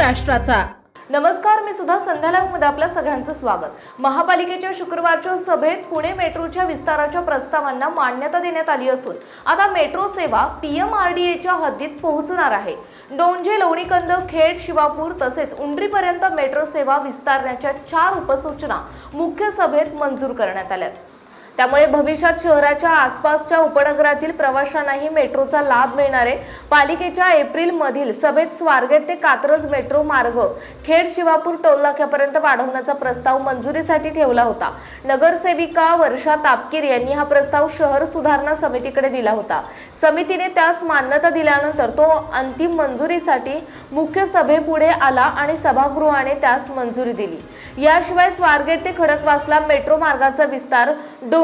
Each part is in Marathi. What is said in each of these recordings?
राष्ट्राचा। नमस्कार, मी सुद्धा संध्या लाईव्हमध्ये आपल्या सगळ्यांचं स्वागत। महापालिकेच्या शुक्रवारच्या सभेत पुणे मेट्रोच्या विस्ताराच्या प्रस्तावांना मान्यता देण्यात आली असून आता मेट्रो सेवा PMRDAच्या हद्दीत पोहोचणार आहे। डोंजे, लोणीकंद, खेड, शिवापूर तसेच उंडरीपर्यंत मेट्रो सेवा विस्तारण्याच्या 4 उपसूचना मुख्य सभेत मंजूर करण्यात आल्या। त्यामुळे भविष्यात शहराच्या आसपासच्या उपनगरातील प्रवाशांनाही मेट्रोचा लाभ मिळणार आहे। पालिकेच्या एप्रिलमधील सभेत स्वारगेट ते कात्रज मेट्रो मार्ग खेड शिवापूर टोलनाक्यापर्यंत वाढवण्याचा प्रस्ताव मंजुरीसाठी ठेवला होता। नगरसेविका वर्षा तापकीर यांनी हा प्रस्ताव शहर सुधारणा समितीकडे दिला होता। समितीने त्यास मान्यता दिल्यानंतर तो अंतिम मंजुरीसाठी मुख्य सभेपुढे आला आणि सभागृहाने त्यास मंजुरी दिली। याशिवाय स्वारगेट ते खडकवासला मेट्रो मार्गाचा विस्तार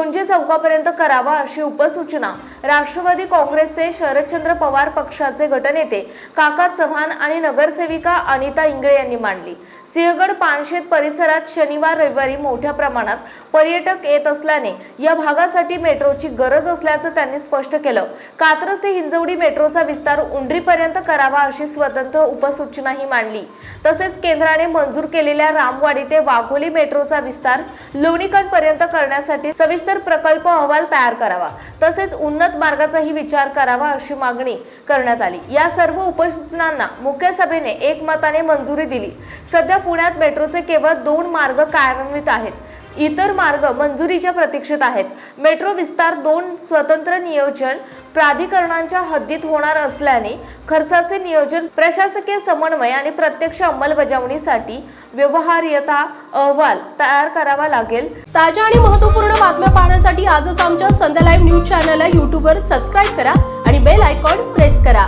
डोंजे चौकापर्यंत करावा अशी उपसूचना राष्ट्रवादी काँग्रेसचे शरदचंद्र पवार पक्षाचे गटनेते काका चव्हाण आणि नगरसेविका अनिता इंगळे यांनी मांडली। सिंहगड पानशेत परिसरात शनिवार रविवारी मोठ्या प्रमाणात पर्यटक येत असल्याने या भागासाठी मेट्रोची गरज असल्याचं त्यांनी स्पष्ट केलं। कात्रज ते हिंजवडी मेट्रोचा विस्तार उंडरीपर्यंत करावा अशी स्वतंत्र उपसूचनाही मांडली। तसेच केंद्राने मंजूर केलेल्या रामवाडी ते वाघोली मेट्रोचा विस्तार लोणीकंदपर्यंत करण्यासाठी सविस्तर प्रकल्प अहवाल तयार करावा, तसेच उन्नत मार्गाचाही विचार करावा अशी मागणी करण्यात आली। या सर्व उपसूचनांना मुख्य सभेने एकमताने मंजुरी दिली। सध्या पुण्यात मेट्रोचे केवळ 2 मार्ग कार्यान्वित आहेत, इतर मार्ग मंजुरीच्या प्रतीक्षेत आहेत। मेट्रो विस्तार 2 स्वतंत्र नियोजन प्राधिकरणांच्या हद्दीत होणार असल्याने खर्चाचे नियोजन, प्रशासकीय समन्वय आणि प्रत्यक्ष अंमलबजावणीसाठी व्यवहार्यता अहवाल तयार करावा लागेल। ताज्या आणि महत्त्वपूर्ण बातम्या पाहण्यासाठी आजच आमच्या संध्या लाईव्ह न्यूज चॅनलला YouTube वर सबस्क्राइब करा आणि बेल आयकॉन प्रेस करा।